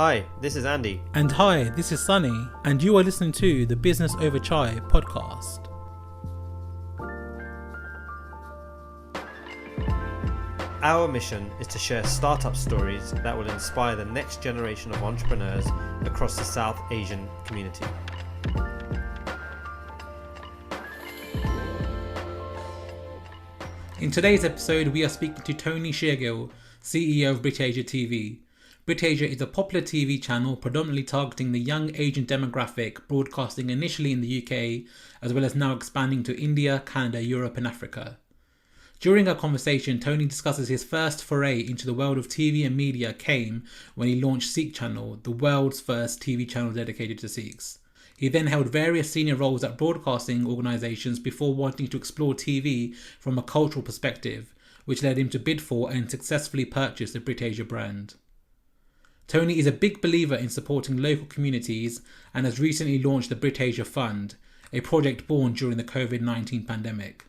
Hi, this is Andy. And hi, this is Sunny, and you are listening to the Business Over Chai podcast. Our mission is to share startup stories that will inspire the next generation of entrepreneurs across the South Asian community. In today's episode, we are speaking to Tony Shergill, CEO of BritAsia TV. BritAsia is a popular TV channel predominantly targeting the young Asian demographic, broadcasting initially in the UK, as well as now expanding to India, Canada, Europe and Africa. During our conversation, Tony discusses his first foray into the world of TV and media came when he launched Sikh Channel, the world's first TV channel dedicated to Sikhs. He then held various senior roles at broadcasting organisations before wanting to explore TV from a cultural perspective, which led him to bid for and successfully purchase the BritAsia brand. Tony is a big believer in supporting local communities and has recently launched the BritAsia Fund, a project born during the COVID-19 pandemic.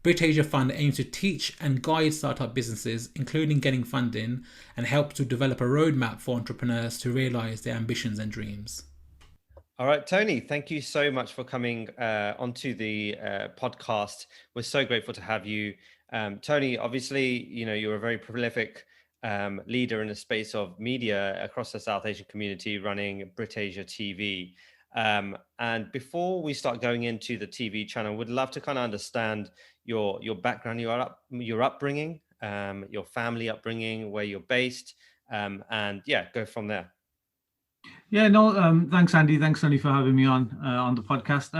BritAsia Fund aims to teach and guide startup businesses, including getting funding, and help to develop a roadmap for entrepreneurs to realise their ambitions and dreams. All right, Tony, thank you so much for coming onto the podcast. We're so grateful to have you. Tony, obviously, you're a very prolific leader in the space of media across the South Asian community, running BritAsia TV. And before we start going into the TV channel, we'd love to kind of understand your background, your upbringing, your family upbringing, where you're based, and go from there. Yeah, no, thanks, Andy. Thanks, Sonny, for having me on the podcast.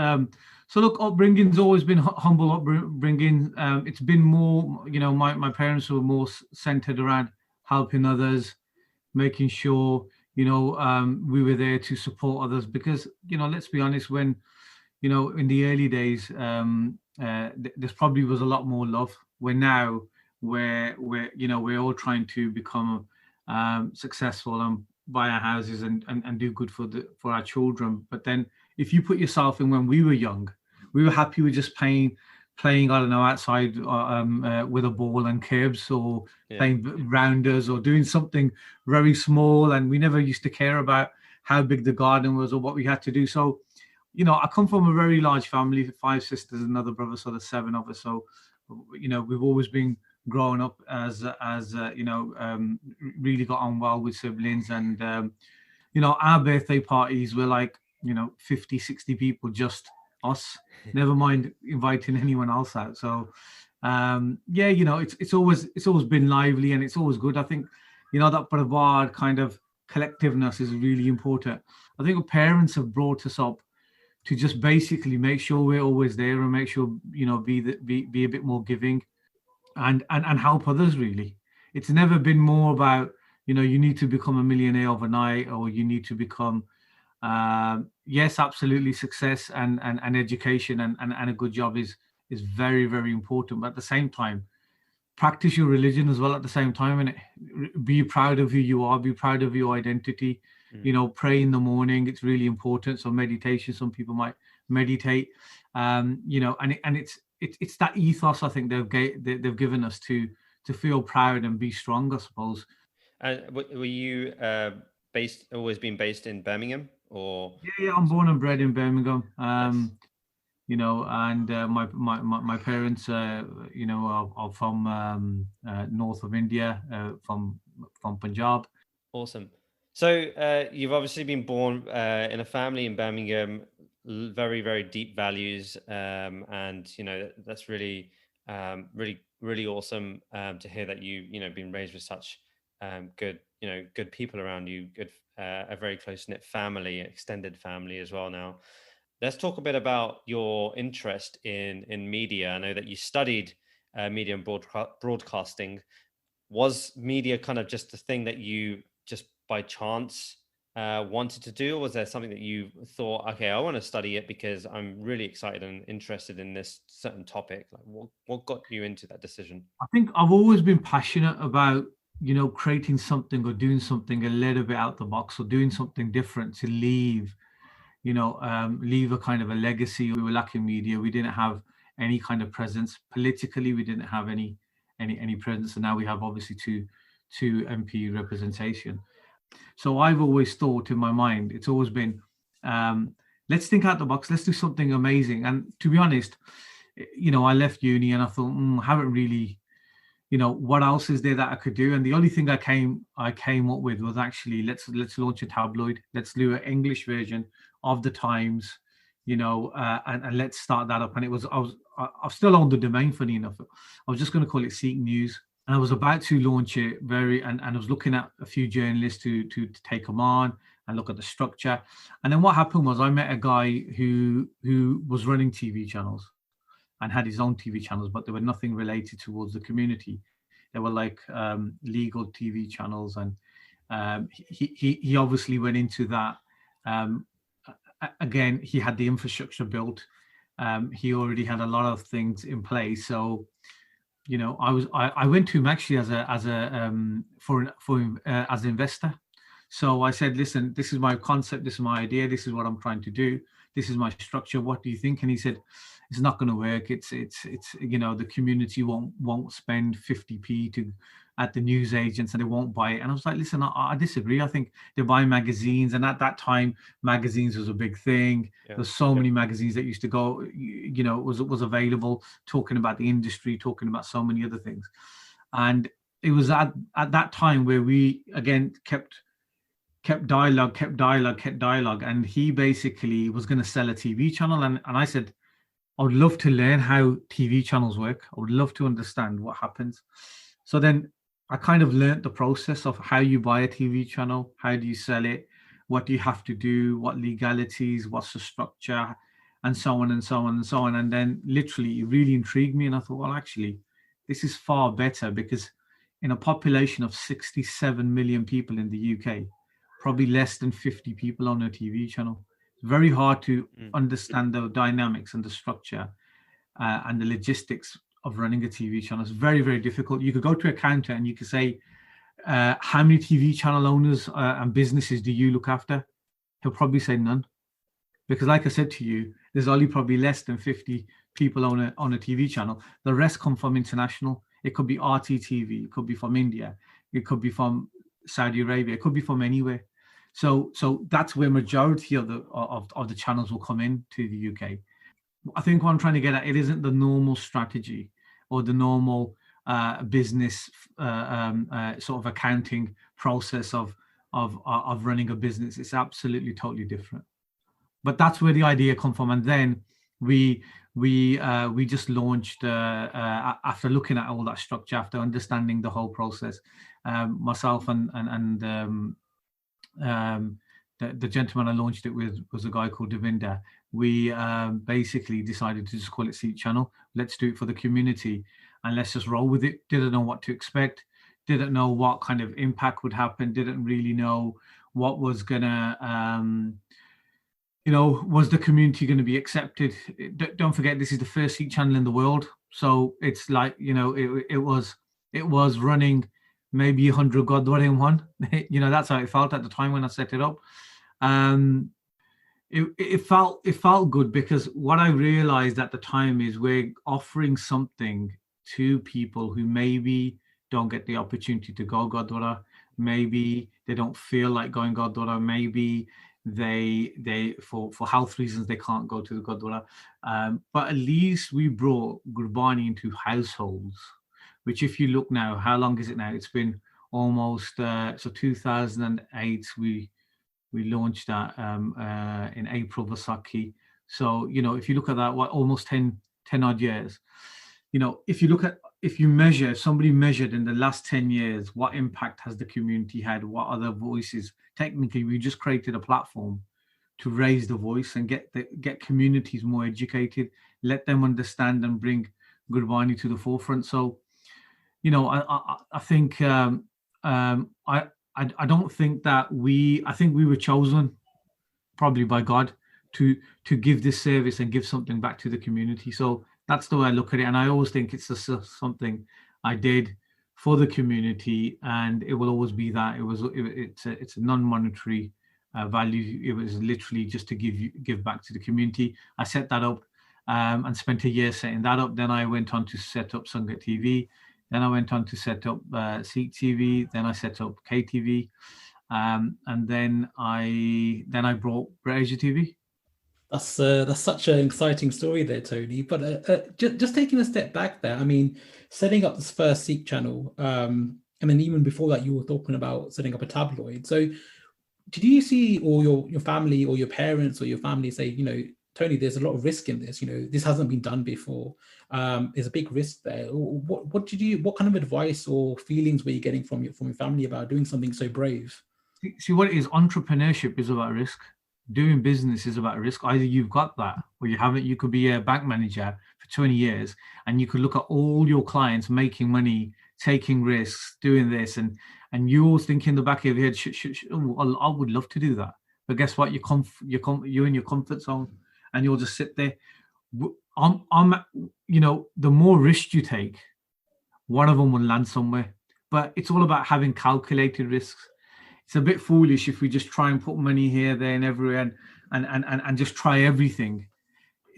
So look, upbringing's always been humble upbringing. It's been more, my parents were more centered around helping others, making sure, we were there to support others because, let's be honest, when, in the early days, there probably was a lot more love. Where now, we're all trying to become successful and buy our houses and do good for our children. But then if you put yourself in when we were young, we were happy with just playing, I don't know, outside with a ball and curbs or playing rounders or doing something very small. And we never used to care about how big the garden was or what we had to do. So, I come from a very large family, 5 sisters, another brother, so there's 7 of us. So, we've always been growing up as really got on well with siblings. And, our birthday parties were like, 50, 60 people, just us, never mind inviting anyone else out. So it's always been lively and it's always good. I think that bravado kind of collectiveness is really important. I think our parents have brought us up to just basically make sure we're always there and make sure be a bit more giving and help others. Really, it's never been more about you need to become a millionaire overnight or you need to become yes, absolutely, success and education and a good job is very, very important. But at the same time, practice your religion as well at the same time, and be proud of who you are, be proud of your identity. Pray in the morning, it's really important. So meditation, some people might meditate, and it's that ethos I think they've given us to feel proud and be strong, I suppose. And were you always been based in Birmingham? Or yeah, I'm born and bred in Birmingham. And my parents, are from north of India, from Punjab. Awesome. So you've obviously been born in a family in Birmingham, very, very deep values, and that's really, really awesome to hear that you've been raised with such good people around you, a very close-knit family, extended family as well. Now, let's talk a bit about your interest in media. I know that you studied media and broadcasting. Was media kind of just the thing that you just by chance wanted to do, or was there something that you thought, okay, I want to study it because I'm really excited and interested in this certain topic? Like, what got you into that decision? I think I've always been passionate about creating something or doing something a little bit out the box or doing something different to leave a kind of a legacy. We were lacking media. We didn't have any kind of presence politically. We didn't have any presence, and now we have obviously two MP representation. So I've always thought in my mind, it's always been, let's think out the box, let's do something amazing. And to be honest, I left uni and I thought, I haven't really, what else is there that I could do? And the only thing I came up with was actually let's launch a tabloid. Let's do an English version of the Times, and let's start that up. And I still own the domain, funny enough. I was just going to call it Sikh News. And I was about to launch it and I was looking at a few journalists to take them on and look at the structure. And then what happened was I met a guy who was running TV channels and had his own TV channels, but they were nothing related towards the community. They were like legal TV channels. And he obviously went into that. Again, he had the infrastructure built. He already had a lot of things in place. So, I went to him actually as an investor. So I said, listen, this is my concept, this is my idea, this is what I'm trying to do, this is my structure. What do you think? And he said, it's not going to work. It's the community won't spend 50p at the news agents and they won't buy it. And I was like, listen, I disagree. I think they buy magazines, and at that time, magazines was a big thing. Yeah. There's so many magazines that used to go, was available, talking about the industry, talking about so many other things. And it was at that time where we again kept dialogue. And he basically was going to sell a TV channel. And I said, I would love to learn how TV channels work. I would love to understand what happens. So then I kind of learned the process of how you buy a TV channel, how do you sell it, what do you have to do, what legalities, what's the structure, and so on and so on and so on. And then literally it really intrigued me. And I thought, well, actually, this is far better, because in a population of 67 million people in the UK, probably less than 50 people on a TV channel. It's very hard to understand the dynamics and the structure and the logistics of running a TV channel. It's very, very difficult. You could go to a counter and you could say, how many TV channel owners and businesses do you look after? He'll probably say none. Because like I said to you, there's only probably less than 50 people on a TV channel. The rest come from international. It could be RTTV, it could be from India, it could be from Saudi Arabia, it could be from anywhere. So that's where majority of the channels will come into the UK. I think what I'm trying to get at, it isn't the normal strategy or the normal business sort of accounting process of running a business. It's absolutely totally different. But that's where the idea come from. And then we just launched after looking at all that structure, after understanding the whole process. Myself and the gentleman I launched it with was a guy called Devinder. We basically decided to just call it Sikh Channel. Let's do it for the community and let's just roll with it. Didn't know what to expect. Didn't know what kind of impact would happen. Didn't really know what was gonna, was the community going to be accepted? Don't forget, this is the first Sikh channel in the world. So it's like, it was running maybe 100 Gurdwara in one. That's how it felt at the time when I set it up. It felt good, because what I realized at the time is we're offering something to people who maybe don't get the opportunity to go Gurdwara. Maybe they don't feel like going Gurdwara. Maybe they for health reasons they can't go to the Gurdwara. But at least we brought Gurbani into households, which if you look now, how long is it now? It's been almost, 2008, we launched that in April, Vaisakhi. So, if you look at that, almost 10 odd years, if somebody measured in the last 10 years, what impact has the community had? What other voices? Technically, we just created a platform to raise the voice and get communities more educated, let them understand and bring Gurbani to the forefront. So, I think I don't think that I think we were chosen probably by God to give this service and give something back to the community. So that's the way I look at it. And I always think it's just something I did for the community, and it will always be that. It's a non-monetary value. It was literally just to give back to the community. I set that up and spent a year setting that up. Then I went on to set up Sangat TV. Then I went on to set up Sikh TV. Then I set up KTV. And then I brought BritAsia TV. That's such an exciting story there, Tony. But just taking a step back there, I mean, setting up this first Sikh channel, and then even before that, you were talking about setting up a tabloid. So, did you see, or your family, or your parents, or your family say, Tony, there's a lot of risk in this. This hasn't been done before. There's a big risk there. What kind of advice or feelings were you getting from your family about doing something so brave? See what it is. Entrepreneurship is about risk. Doing business is about risk. Either you've got that or you haven't. You could be a bank manager for 20 years and you could look at all your clients making money, taking risks, doing this, and you always think in the back of your head, oh, I would love to do that. But guess what? You're in your comfort zone and you'll just sit there. The more risk you take, one of them will land somewhere. But it's all about having calculated risks. It's a bit foolish if we just try and put money here, there, and everywhere, and just try everything.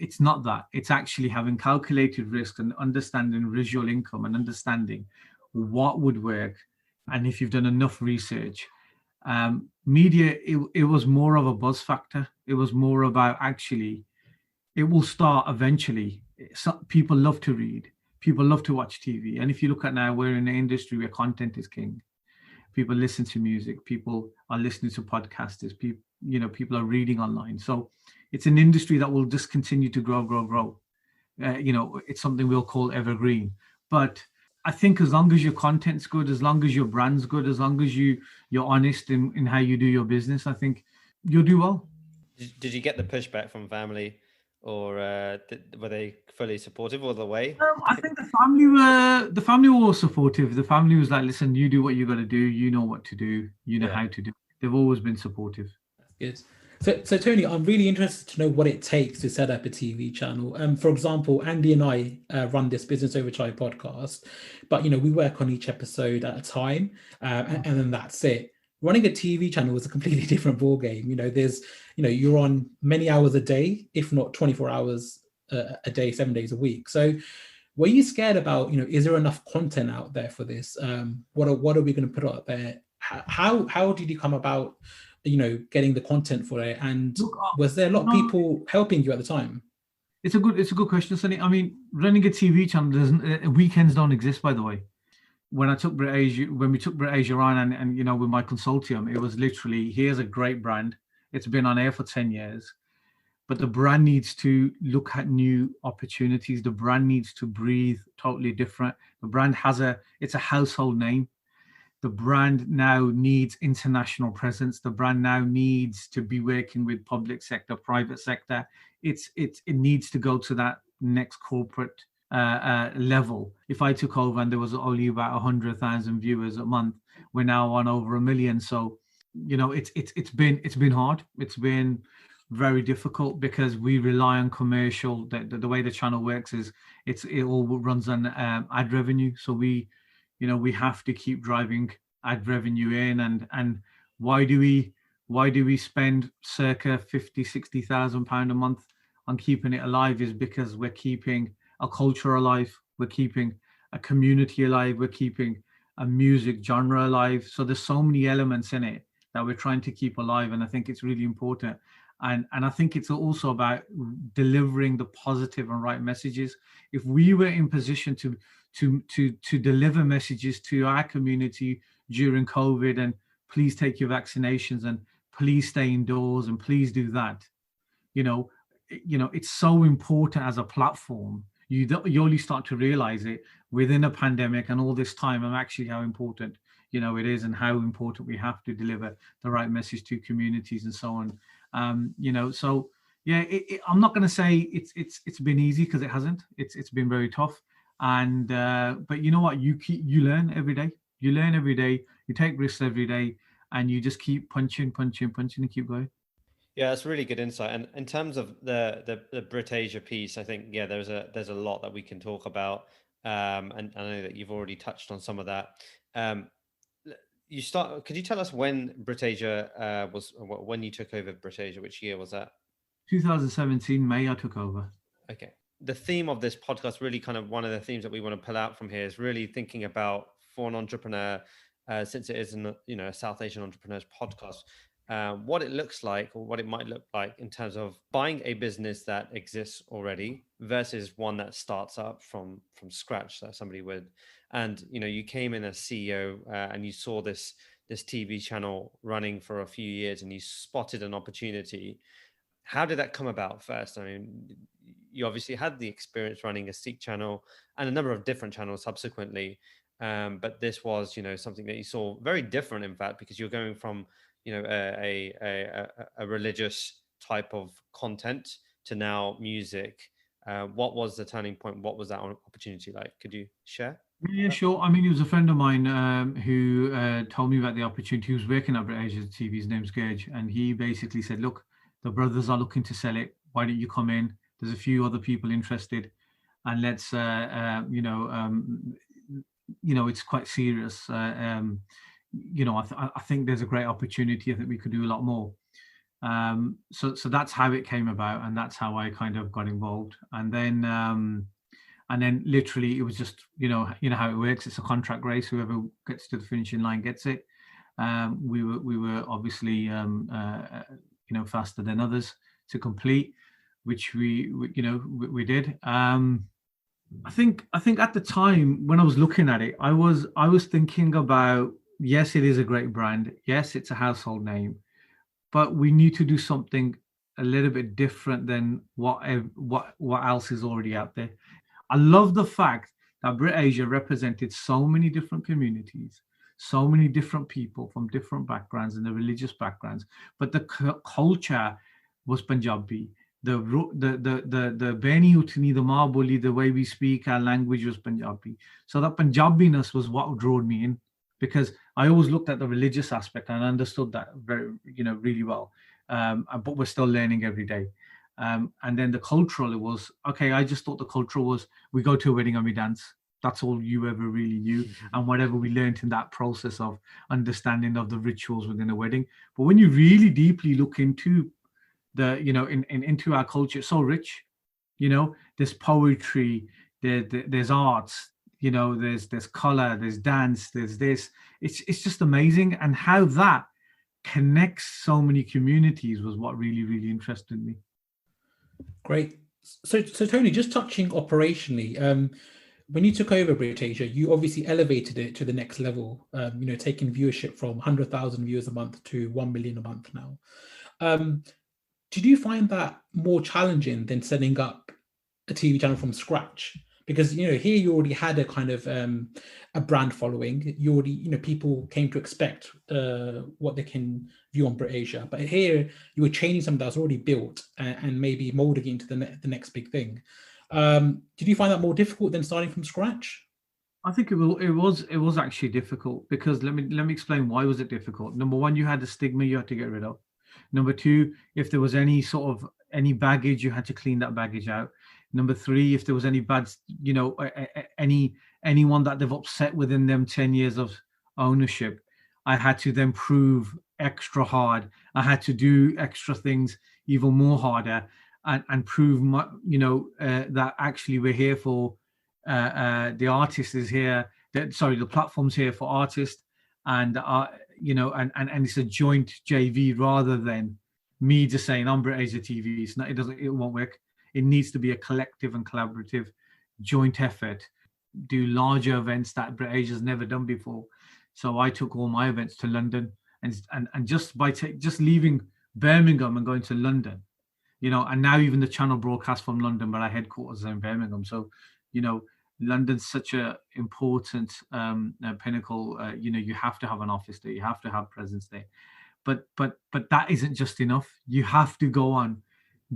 It's not that. It's actually having calculated risk and understanding residual income and understanding what would work. And if you've done enough research, media, it was more of a buzz factor. It was more about actually, it will start eventually. People love to read. People love to watch TV. And if you look at now, we're in an industry where content is king. People listen to music. People are listening to podcasters. People are reading online. So it's an industry that will just continue to grow. It's something we'll call evergreen. But I think as long as your content's good, as long as your brand's good, as long as you're honest in how you do your business, I think you'll do well. Did you get the pushback from family, or were they fully supportive all the way? I think the family were supportive. The family was like, listen, you do what you got to do. You know what to do. You know how to do. They've always been supportive. That's good. So Tony, I'm really interested to know what it takes to set up a TV channel. For example, Andy and I run this Business Over Chai podcast, but we work on each episode at a time, and then that's it. Running a TV channel is a completely different ballgame. There's you're on many hours a day, if not 24 hours a day, 7 days a week. So were you scared about, is there enough content out there for this? What are we going to put out there? How did you come about, getting the content for it? And was there a lot of people helping you at the time? It's a good question, Sunny. I mean, running a TV channel weekends don't exist, by the way. When we took BritAsia on and with my consortium, it was literally, here's a great brand. It's been on air for 10 years. But the brand needs to look at new opportunities. The brand needs to breathe totally different. The brand it's a household name. The brand now needs international presence. The brand now needs to be working with public sector, private sector. It needs to go to that next corporate level. If I took over and there was only about 100,000 viewers a month, we're now on over 1 million. So, it's been hard. It's been very difficult because we rely on commercial. The way the channel works is it all runs on ad revenue. So we have to keep driving ad revenue in. And why do we spend circa 50,000-60,000 pound a month on keeping it alive? Is because we're keeping a culture alive. We're keeping a community alive. We're keeping a music genre alive. So there's so many elements in it that we're trying to keep alive. And I think it's really important. And I think it's also about delivering the positive and right messages. If we were in position to deliver messages to our community during COVID, and please take your vaccinations and please stay indoors and please do that, it's so important as a platform. You only start to realize it within a pandemic and all this time, and actually how important it is, and how important we have to deliver the right message to communities and so on. So yeah, I'm not going to say it's been easy, because it hasn't. It's been very tough. And but you know what? You learn every day. You learn every day. You take risks every day, and you just keep punching, and keep going. Yeah, that's really good insight. And in terms of the BritAsia piece, I think there's a lot that we can talk about. And I know that you've already touched on some of that. Could you tell us when BritAsia when you took over BritAsia? Which year was that? 2017 May. I took over. Okay. The theme of this podcast, really kind of one of the themes that we want to pull out from here, is really thinking about, for an entrepreneur, since it is a South Asian entrepreneurs podcast, what it looks like, or what it might look like in terms of buying a business that exists already versus one that starts up from scratch, that somebody would. And you came in as CEO, and you saw this TV channel running for a few years, and you spotted an opportunity. How did that come about first? I mean, you obviously had the experience running a Sikh channel and a number of different channels subsequently, but this was, something that you saw very different, in fact, because you're going from, a religious type of content to now music. What was the turning point? What was that opportunity like? Could you share? Yeah, sure. I mean, he was a friend of mine who told me about the opportunity. He was working at BritAsia TV. His name's Gage, and he basically said, "Look, the brothers are looking to sell it. Why don't you come in? There's a few other people interested, and let's, it's quite serious. I think there's a great opportunity. I think we could do a lot more." So that's how it came about, and that's how I kind of got involved. And then literally it was just how it works. It's a contract race. Whoever gets to the finishing line gets it. We were obviously faster than others to complete, which we did. I think at the time when I was looking at it, I was thinking about, yes, it is a great brand. Yes, it's a household name, but we need to do something a little bit different than what else is already out there. I love the fact that BritAsia represented so many different communities, so many different people from different backgrounds and the religious backgrounds, but the culture was Punjabi. The Beni Utni, the Ma Boli, the way we speak, our language was Punjabi. So that Punjabiness was what drew me in, because I always looked at the religious aspect and understood that very, really well. But we're still learning every day. And then the cultural, it was, okay, I just thought the cultural was, we go to a wedding and we dance. That's all you ever really knew. And whatever we learned in that process of understanding of the rituals within a wedding. But when you really deeply look into the, into our culture, it's so rich. There's poetry, there's arts, there's color, there's dance, there's this. It's just amazing. And how that connects so many communities was what really, really interested me. Great. So Tony, just touching operationally, when you took over BritAsia, you obviously elevated it to the next level, taking viewership from 100,000 viewers a month to 1 million a month now. Did you find that more challenging than setting up a TV channel from scratch? Because, here you already had a kind of a brand following. You already, people came to expect what they can view on BritAsia. But here you were changing something that was already built and maybe molding it into the next big thing. Did you find that more difficult than starting from scratch? I think it was actually difficult, because let me explain why was it difficult. Number one, you had the stigma you had to get rid of. Number two, if there was any baggage, you had to clean that baggage out. Number three, if there was any bad, anyone that they've upset within them 10 years of ownership, I had to then prove extra hard. I had to do extra things even more harder and prove, that actually we're here for, the artist is here. The platform's here for artists, and and it's a joint JV rather than me just saying I'm BritAsia TV. It's not. It won't work. It needs to be a collective and collaborative joint effort. Do larger events that BritAsia's never done before. So I took all my events to London, and just by just leaving Birmingham and going to London, and now even the channel broadcasts from London, but our headquarters are in Birmingham. So, London's such a important pinnacle. You have to have an office there. You have to have presence there. But that isn't just enough. You have to go on,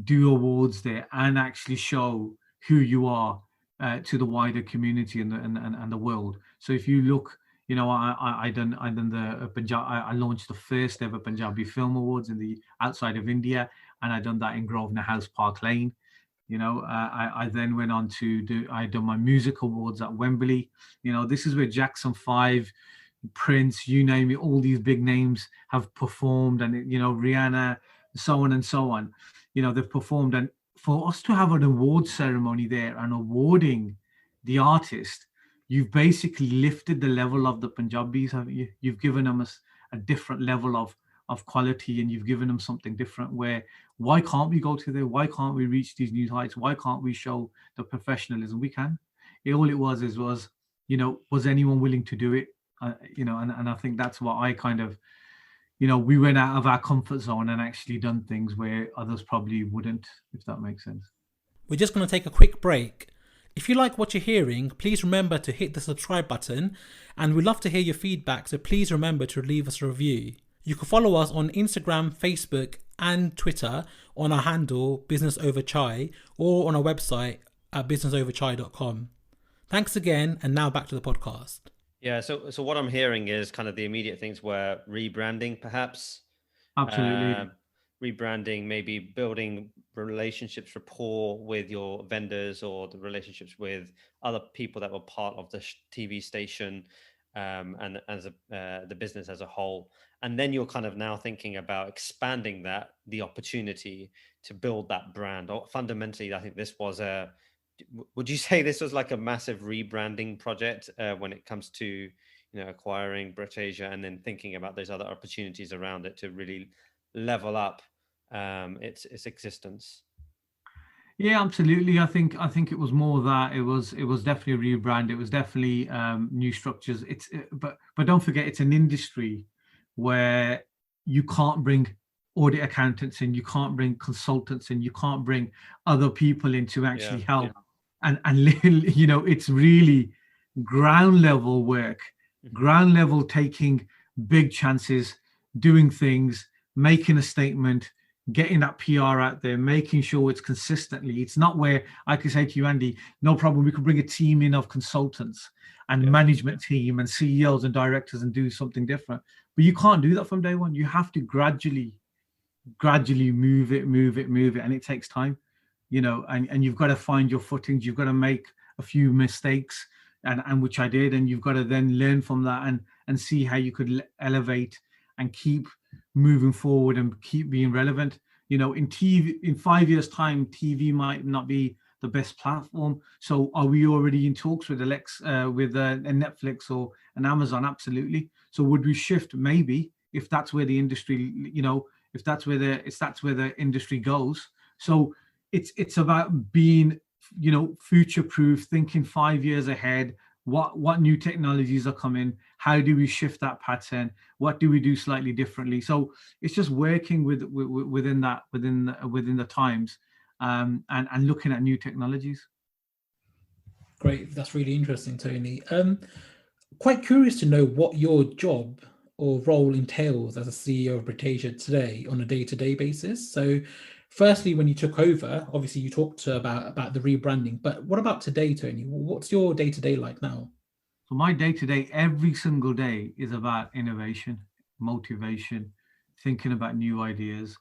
do awards there, and actually show who you are to the wider community and the world. So if you look, I launched the first ever Punjabi Film Awards in the outside of India, and I done that in Grosvenor House, Park Lane. I then went on to I done my music awards at Wembley. This is where Jackson 5, Prince, you name it, all these big names have performed, and Rihanna, so on and so on. They've performed, and for us to have an award ceremony there and awarding the artist, you've basically lifted the level of the Punjabis, haven't you? You've given them a different level of quality, and you've given them something different. Where why can't we go to there? Why can't we reach these new heights? Why can't we show the professionalism? We can. All it was was anyone willing to do it? And I think that's what I kind of, we went out of our comfort zone and actually done things where others probably wouldn't, if that makes sense. We're just going to take a quick break. If you like what you're hearing, please remember to hit the subscribe button, and we'd love to hear your feedback, so please remember to leave us a review. You can follow us on Instagram, Facebook and Twitter on our handle Business Over Chai, or on our website at businessoverchai.com. Thanks again, and now back to the podcast. Yeah, so what I'm hearing is kind of the immediate things were rebranding, perhaps. Absolutely. Rebranding, maybe building relationships, rapport with your vendors, or the relationships with other people that were part of the TV station, and as the business as a whole. And then you're kind of now thinking about expanding the opportunity to build that brand. Or fundamentally, I think this was would you say this was like a massive rebranding project when it comes to acquiring BritAsia, and then thinking about those other opportunities around it to really level up its existence? Yeah, absolutely. I think it was more that it was definitely a rebrand. It was definitely new structures. But don't forget, it's an industry where you can't bring audit accountants in, you can't bring consultants in, you can't bring other people in to actually help. And it's really ground level work, ground level, taking big chances, doing things, making a statement, getting that PR out there, making sure it's consistently. It's not where I can say to you, Andy, no problem, we could bring a team in of consultants and management team and CEOs and directors and do something different. But you can't do that from day one. You have to gradually move it. And it takes time, and you've got to find your footings. You've got to make a few mistakes, and which I did. And you've got to then learn from that and see how you could elevate and keep moving forward and keep being relevant. In TV, in 5 years' time, TV might not be the best platform. So are we already in talks with with a Netflix or an Amazon? Absolutely. So would we shift? Maybe, if that's where the industry, if that's where the industry goes. So it's about being, future proof, thinking 5 years ahead. What new technologies are coming? How do we shift that pattern? What do we do slightly differently? So it's just working within the times, and looking at new technologies. Great, that's really interesting, Tony. Quite curious to know what your job or role entails as a CEO of BritAsia today on a day-to-day basis. So firstly, when you took over, obviously you talked about the rebranding, but what about today, Tony? What's your day-to-day like now? So my day-to-day, every single day, is about innovation, motivation, thinking about new ideas,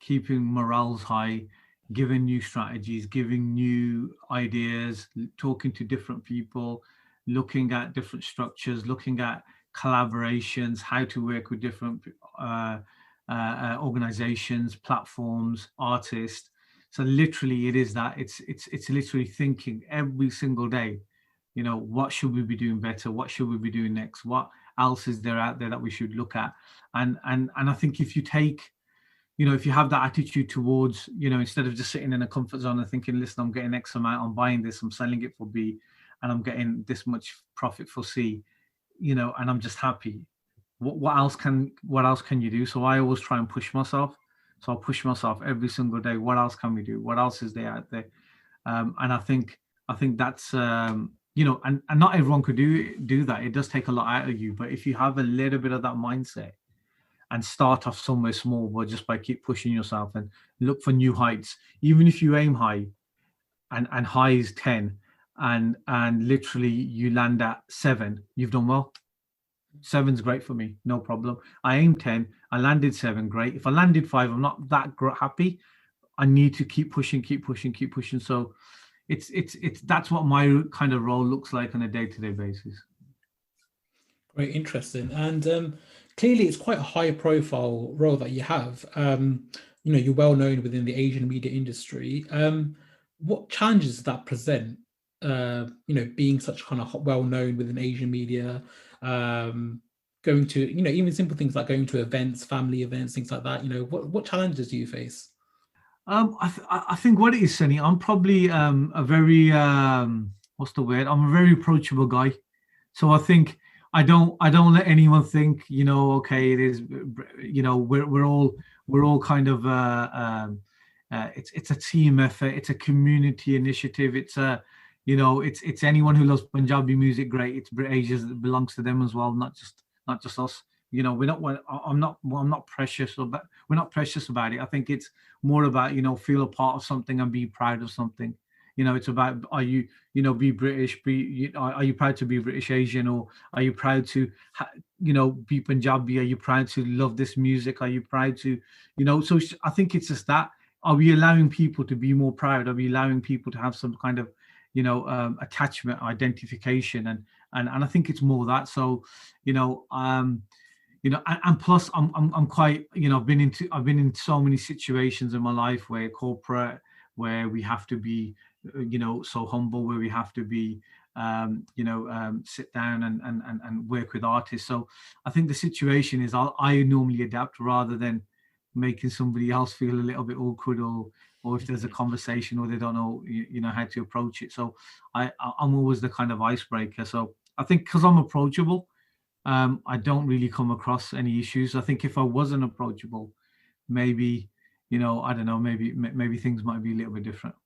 keeping morales high, giving new strategies, giving new ideas, talking to different people, looking at different structures, looking at collaborations, how to work with different organizations, platforms, artists. So literally, it is that. It's literally thinking every single day. What should we be doing better? What should we be doing next? What else is there out there that we should look at? And I think if you take, if you have that attitude towards, instead of just sitting in a comfort zone and thinking, listen, I'm getting X amount, I'm buying this, I'm selling it for B, and I'm getting this much profit for C, and I'm just happy. What else can you do? So I always try and push myself. So I push myself every single day. What else can we do? What else is there out there? And I think that's and not everyone could do that. It does take a lot out of you. But if you have a little bit of that mindset and start off somewhere small, but just by keep pushing yourself and look for new heights, even if you aim high, and high is 10, and literally you land at 7, you've done well. 7's great for me, no problem. I aimed 10, I landed 7, great. If I landed 5, I'm not that happy. I need to keep pushing. So it's that's what my kind of role looks like on a day-to-day basis. Very interesting. And clearly it's quite a high profile role that you have. You're well known within the Asian media industry. What challenges does that present being such kind of well known within Asian media, going to, even simple things like going to events, family events, things like that. What challenges do you face? I think what it is, Sunny, I'm probably a very what's the word? I'm a very approachable guy. So I think I don't let anyone think, okay, it is, we're all kind of it's a team effort, it's a community initiative, it's a it's anyone who loves Punjabi music, great. It's BritAsia that belongs to them as well, not just us. I'm not precious about, we're not precious about it. I think it's more about, feel a part of something and be proud of something. It's about, are you, be British, are you proud to be British Asian, or are you proud to, be Punjabi? Are you proud to love this music? Are you proud to, so I think it's just that. Are we allowing people to be more proud? Are we allowing people to have some kind of, attachment, identification, and I think it's more that. So, and plus I'm quite, I've been in so many situations in my life where corporate, where we have to be, so humble, where we have to be, sit down and work with artists. So I think the situation is I normally adapt rather than making somebody else feel a little bit awkward, or if there's a conversation or they don't know, how to approach it. So I'm always the kind of icebreaker. So I think because I'm approachable, I don't really come across any issues. I think if I wasn't approachable, maybe, I don't know, maybe things might be a little bit different.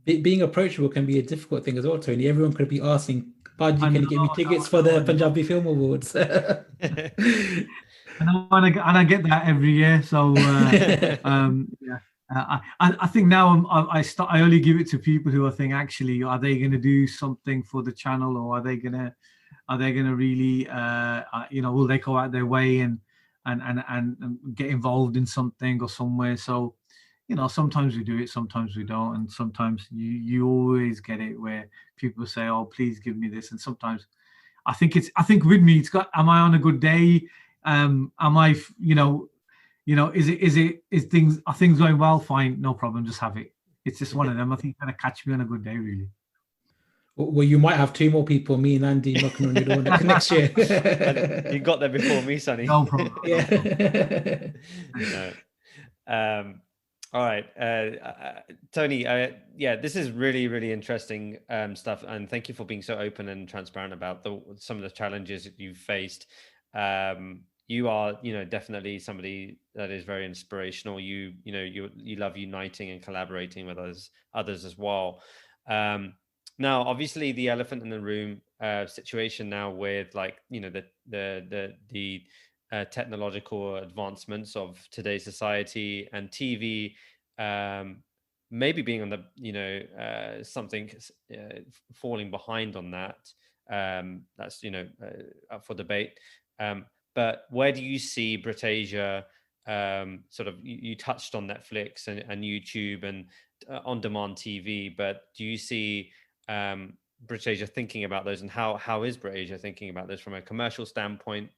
Being approachable can be a difficult thing as well, Tony. Everyone could be asking, Budgie, can you get me tickets for the Punjabi Film Awards? And I get that every year. So yeah. I think now I only give it to people who I think, actually, are they going to do something for the channel, or are they going to really will they go out their way and get involved in something or somewhere? So sometimes we do it, sometimes we don't, and sometimes you always get it where people say, oh, please give me this. And sometimes I think with me, it's got, am I on a good day? Am I, are things going well? Fine, no problem, just have it. It's just one of them. I think kind of catch me on a good day, really. Well, you might have two more people, me and Andy, knocking on your door next year. You got there before me, Sonny. No problem. Yeah. No. All right, Tony. This is really, really interesting stuff, and thank you for being so open and transparent about some of the challenges that you've faced. You are, definitely somebody that is very inspirational. You love uniting and collaborating with others as well. Now, obviously, the elephant in the room situation now with the technological advancements of today's society and TV, maybe being on the something falling behind on that. That's up for debate. But where do you see BritAsia? Sort of, you touched on Netflix and YouTube and on-demand TV, but do you see BritAsia thinking about those, and how is BritAsia thinking about this from a commercial standpoint,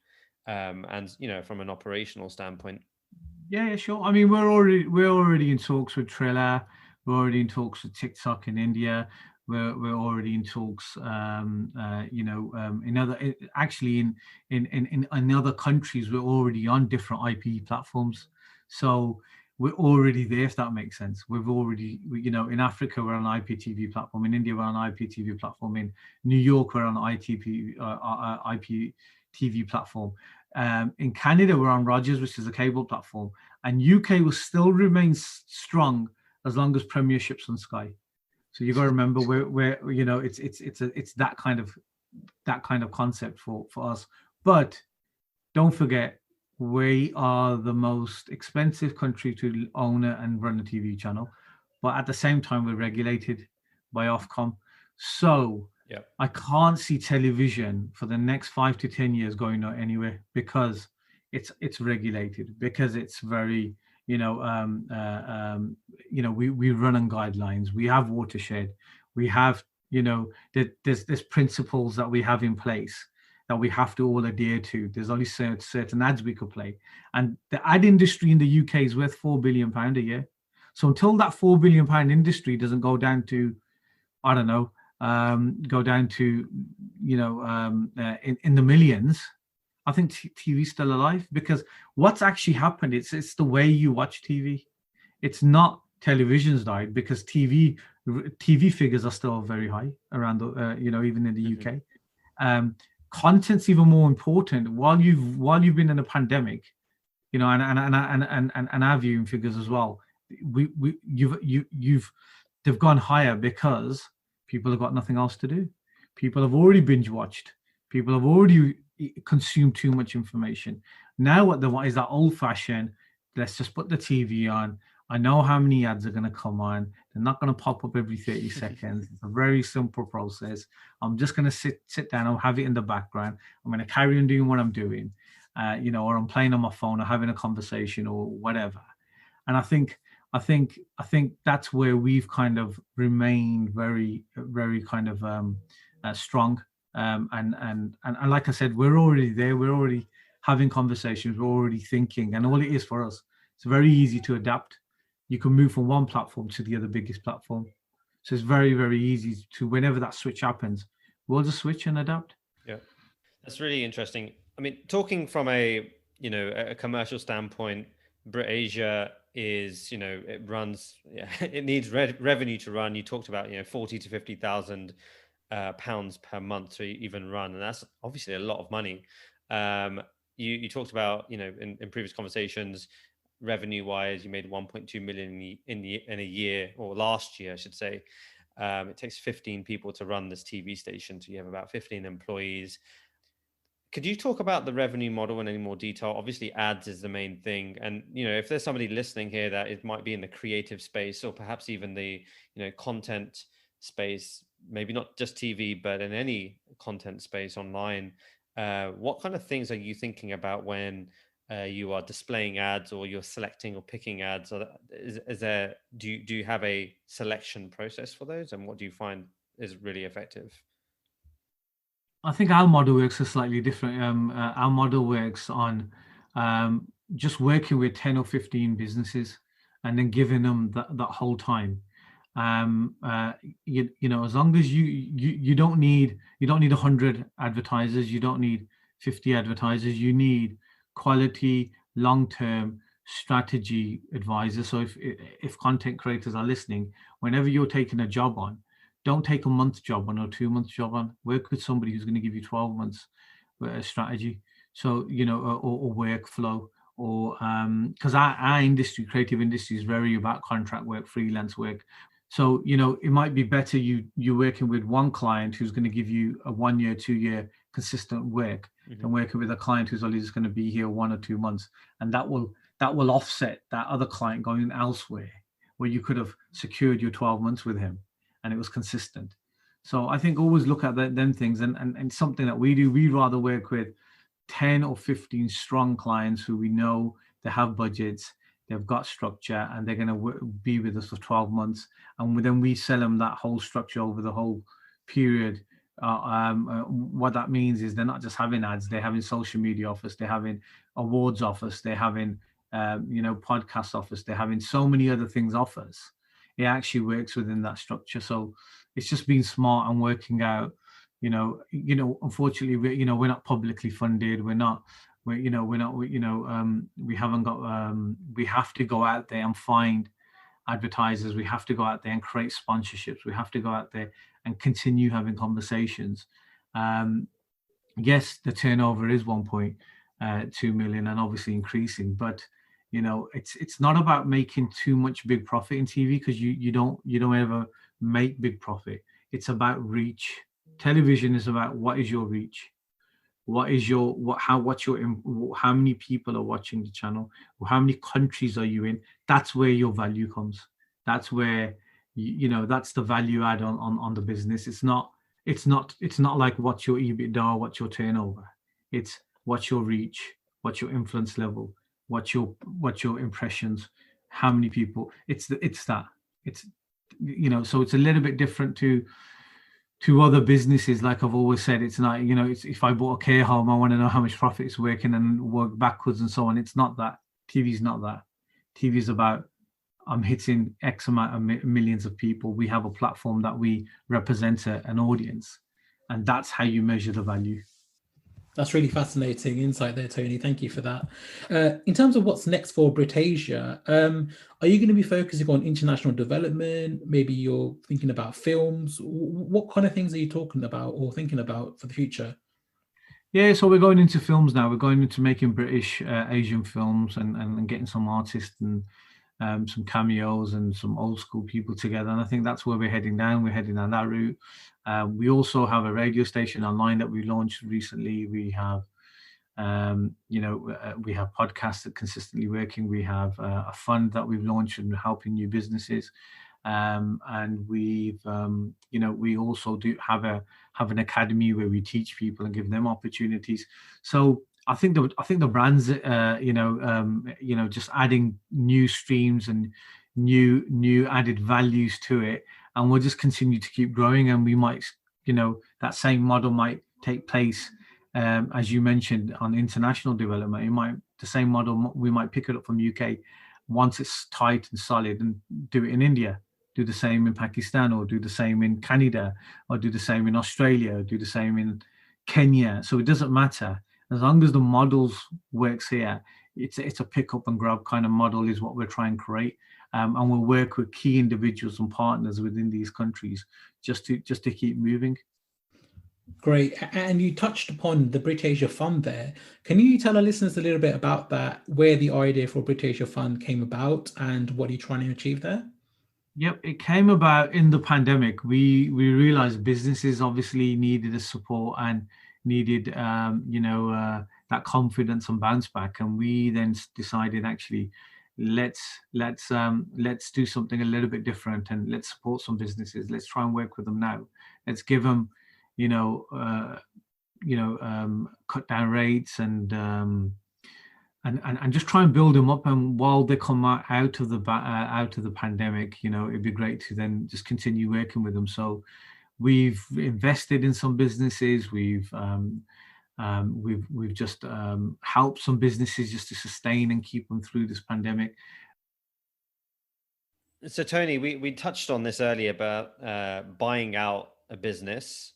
and from an operational standpoint? Yeah, sure. I mean, we're already in talks with Triller. We're already in talks with TikTok in India. We're already in talks, in other countries. We're already on different IP platforms, so we're already there, if that makes sense. We've already, in Africa we're on an IPTV platform, in India we're on an IPTV platform, in New York we're on an IPTV platform. In Canada we're on Rogers, which is a cable platform, and UK will still remain strong as long as Premiership's on Sky. So you got to remember where it's that kind of concept for us. But don't forget, we are the most expensive country to own and run a TV channel, but at the same time we're regulated by Ofcom. So I can't see television for the next 5 to 10 years going anywhere, because it's regulated, because it's very we run on guidelines. We have watershed. We have, there's principles that we have in place that we have to all adhere to. There's only certain ads we could play. And the ad industry in the UK is worth £4 billion a year. So until that £4 billion industry doesn't go down to I don't know, go down to, in the millions, I think TV's still alive, because what's actually happened, it's the way you watch TV. It's not television's died, because TV figures are still very high around the, even in the UK. Content's even more important. While you've been in a pandemic, and our viewing figures as well, they've gone higher because people have got nothing else to do. People have already binge watched. People have already consumed too much information. Now what they want is that old fashioned, let's just put the TV on. I know how many ads are going to come on. They're not going to pop up every 30 seconds. It's a very simple process. I'm just going to sit down and have it in the background. I'm going to carry on doing what I'm doing, or I'm playing on my phone or having a conversation or whatever. And I think that's where we've kind of remained very, very kind of strong. And like I said, we're already there. We're already having conversations. We're already thinking. And all it is for us, it's very easy to adapt. You can move from one platform to the other biggest platform. So it's very, very easy to, whenever that switch happens, we'll just switch and adapt. Yeah, that's really interesting. I mean, talking from a commercial standpoint, BritAsia is, it runs, it needs revenue to run. You talked about, 40 to 50,000 pounds per month to even run, and that's obviously a lot of money. You talked about, in previous conversations, revenue wise, you made 1.2 million in a year, or last year I should say. It takes 15 people to run this TV station, so you have about 15 employees. Could you talk about the revenue model in any more detail? Obviously ads is the main thing, and if there's somebody listening here that it might be in the creative space, or perhaps even the content space, maybe not just TV but in any content space online, what kind of things are you thinking about when you are displaying ads, or you're selecting or picking ads? Or do you have a selection process for those, and what do you find is really effective? I think our model works slightly different. Our model works on just working with 10 or 15 businesses and then giving them that whole time. As long as you don't need 100 advertisers, you don't need 50 advertisers, you need quality, long-term strategy advisors. So if content creators are listening, whenever you're taking a job on, don't take a month job on or 2 month job on. Work with somebody who's going to give you 12 months strategy. So, or workflow, or because our industry, creative industry, is very about contract work, freelance work. So, it might be better you're working with one client who's going to give you a 1 year, 2 year consistent work, than working with a client who's only just going to be here 1 or 2 months. And that will offset that other client going elsewhere, where you could have secured your 12 months with him and it was consistent. So I think always look at them things, and something that we do, we rather work with 10 or 15 strong clients who we know they have budgets, they've got structure, and they're going to be with us for 12 months. And then we sell them that whole structure over the whole period. What that means is they're not just having ads, they're having social media offers, they're having awards offers, they're having, podcast offers, they're having so many other things offers. It actually works within that structure. So it's just being smart and working out, unfortunately, we're not publicly funded. We haven't got, we have to go out there and find advertisers. We have to go out there and create sponsorships. We have to go out there and continue having conversations. Yes, the turnover is 1.2 million and obviously increasing, but it's not about making too much big profit in TV, because you don't ever make big profit. It's about reach. Television is about what is your reach, how many people are watching the channel, how many countries are you in. That's where your value comes. That's where that's the value add on the business. It's not like what's your EBITDA, what's your turnover. It's what's your reach, what's your influence level, what's your impressions, how many people. It's that. So it's a little bit different to other businesses. Like I've always said, it's not, it's, if I bought a care home, I want to know how much profit it's working and work backwards and so on. It's not that. TV's not that. TV's about, I'm hitting X amount of millions of people. We have a platform that we represent an audience, and that's how you measure the value. That's really fascinating insight there, Tony. Thank you for that. In terms of what's next for BritAsia, are you going to be focusing on international development? Maybe you're thinking about films. What kind of things are you talking about or thinking about for the future? Yeah, so we're going into films now. We're going into making British Asian films and getting some artists and some cameos and some old school people together. And I think that's where we're heading down. We're heading down that route. We also have a radio station online that we launched recently. We have, we have podcasts that consistently working. We have a fund that we've launched and helping new businesses. And we've, we also do have an academy where we teach people and give them opportunities. So I think the brands, just adding new streams and new added values to it, and we'll just continue to keep growing. And we might, that same model might take place, as you mentioned, on international development. The same model, we might pick it up from UK once it's tight and solid, and do it in India. Do the same in Pakistan, or do the same in Canada, or do the same in Australia, or do the same in Kenya. So it doesn't matter. As long as the models works here, it's a pick up and grab kind of model is what we're trying to create. And we'll work with key individuals and partners within these countries just to keep moving. Great. And you touched upon the BritAsia Fund there. Can you tell our listeners a little bit about that, where the idea for BritAsia Fund came about and what you're trying to achieve there? Yep, it came about in the pandemic. We realized businesses obviously needed the support and needed that confidence and bounce back, and we then decided, actually, let's do something a little bit different, and let's support some businesses. Let's try and work with them now. Let's give them cut down rates and just try and build them up. And while they come out of the pandemic, it'd be great to then just continue working with them. So we've invested in some businesses. We've just helped some businesses just to sustain and keep them through this pandemic. So Tony, we touched on this earlier about buying out a business,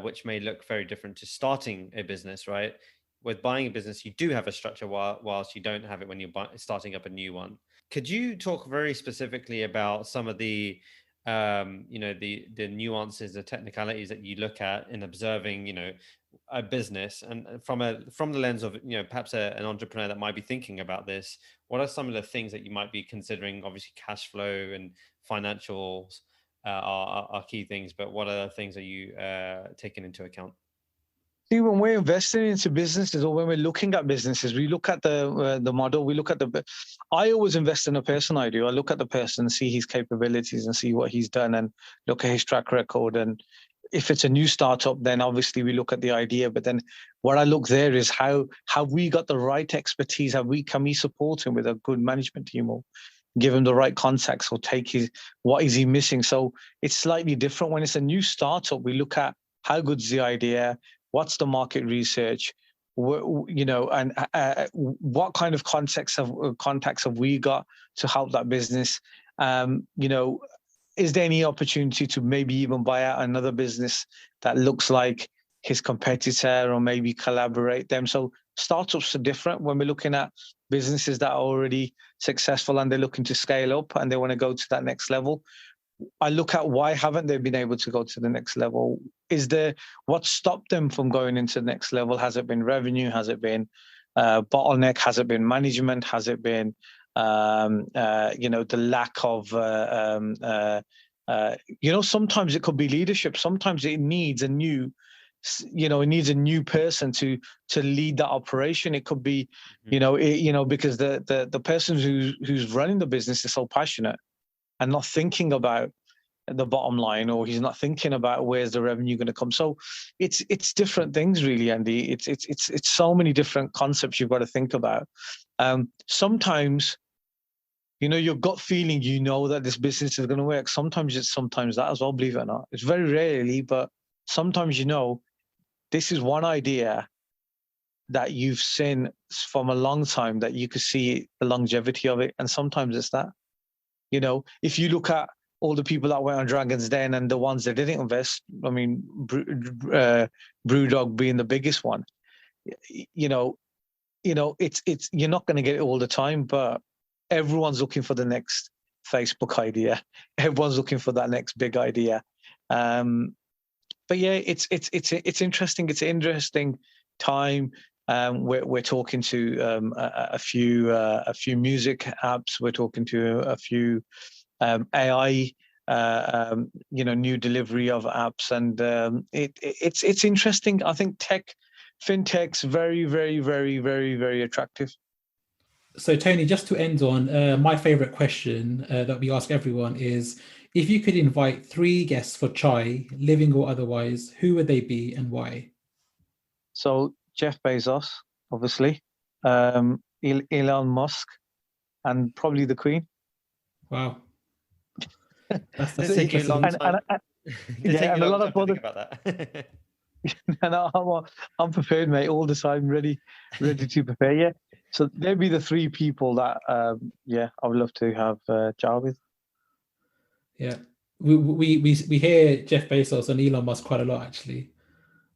which may look very different to starting a business, right? With buying a business, you do have a structure whilst you don't have it when you're starting up a new one. Could you talk very specifically about some of the the nuances, the technicalities that you look at in observing, a business, and from the lens of, perhaps an entrepreneur that might be thinking about this? What are some of the things that you might be considering? Obviously, cash flow and financials are key things, but what other things are you taking into account? See, when we're investing into businesses, or when we're looking at businesses, we look at the model. We look at I always invest in a person. I look at the person, see his capabilities, and see what he's done, and look at his track record. And if it's a new startup, then obviously we look at the idea. But then what I look there is how have we got the right expertise? Can we support him with a good management team, or give him the right contacts, or what is he missing? So it's slightly different. When it's a new startup, we look at how good's the idea. What's the market research, and what kind of contacts have we got to help that business? Is there any opportunity to maybe even buy out another business that looks like his competitor, or maybe collaborate them? So startups are different. When we're looking at businesses that are already successful and they're looking to scale up and they want to go to that next level, I look at why haven't they been able to go to the next level? What stopped them from going into the next level? Has it been revenue? Has it been bottleneck? Has it been management? Has it been the lack of sometimes it could be leadership. Sometimes it needs a new person to lead that operation. It could be because the person who's running the business is so passionate and not thinking about the bottom line, or he's not thinking about where's the revenue going to come. So it's different things, really, Andy. It's so many different concepts you've got to think about. Sometimes, your gut feeling, that this business is going to work. Sometimes that as well, believe it or not. It's very rarely, but sometimes this is one idea that you've seen from a long time that you could see the longevity of it, and sometimes it's that. You know, if you look at all the people that went on Dragon's Den and the ones that didn't invest, I mean, Brewdog being the biggest one, you know, it's you're not going to get it all the time, but everyone's looking for the next Facebook idea. Everyone's looking for that next big idea. But yeah, it's interesting. It's an interesting time. We're talking to a few music apps. We're talking to a few AI, new delivery of apps, and it's interesting. I think fintech's very, very, very, very, very attractive. So Tony, just to end on, my favorite question that we ask everyone is, if you could invite 3 guests for chai, living or otherwise, who would they be and why? So Jeff Bezos, obviously, Elon Musk, and probably the Queen. Wow. That's take you a long time. And a lot of other. Think about that. And I'm prepared, mate, all the time, ready to prepare. Yeah. So they'd be the 3 people that, I would love to have jar with. Yeah, we hear Jeff Bezos and Elon Musk quite a lot, actually.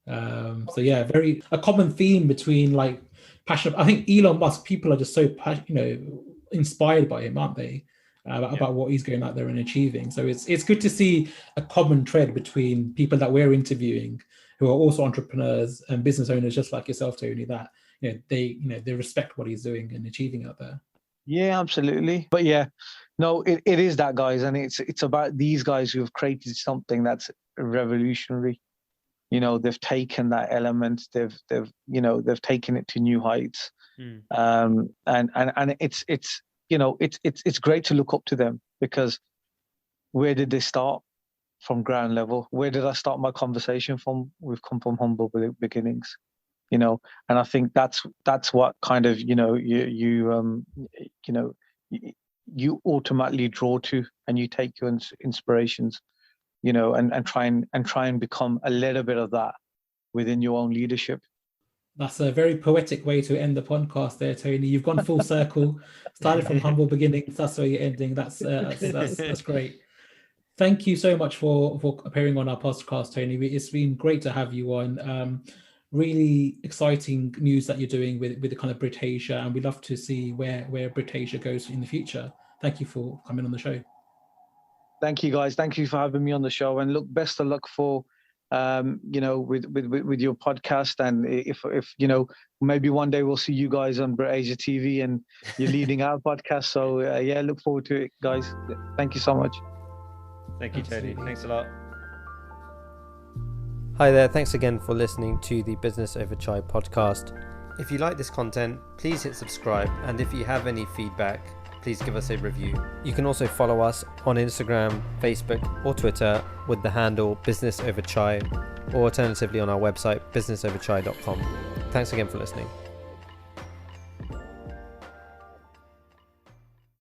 So yeah, a common theme between like passion. I think Elon Musk, people are just so inspired by him, aren't they? About what he's going out there and achieving. So it's good to see a common thread between people that we're interviewing who are also entrepreneurs and business owners, just like yourself, Tony. That they respect what he's doing and achieving out there. Yeah, absolutely. But yeah, no, it is that, guys, and it's about these guys who have created something that's revolutionary. They've taken that element, they've taken it to new heights. And it's great to look up to them, because where did they start? From ground level. Where did I start my conversation from? We've come from humble beginnings. And I think that's what kind of you automatically draw to, and you take your inspirations, and try and become a little bit of that within your own leadership. That's a very poetic way to end the podcast there, Tony. You've gone full circle, started from humble beginnings. That's where you're ending. That's great. Thank you so much for appearing on our podcast, Tony. It's been great to have you on. Really exciting news that you're doing with the kind of BritAsia, and we'd love to see where BritAsia goes in the future. Thank you for coming on the show. Thank you, guys. Thank you for having me on the show, and look, best of luck for with your podcast, and if maybe one day we'll see you guys on BritAsia TV and you're leading our podcast. So look forward to it, guys. Thank you so much. Thank you, Tony. Thanks a lot. Hi there, thanks again for listening to the Business Over Chai podcast. If you like this content, please hit subscribe, and if you have any feedback, please give us a review. You can also follow us on Instagram, Facebook or Twitter with the handle Business Over Chai, or alternatively on our website businessoverchai.com. Thanks again for listening.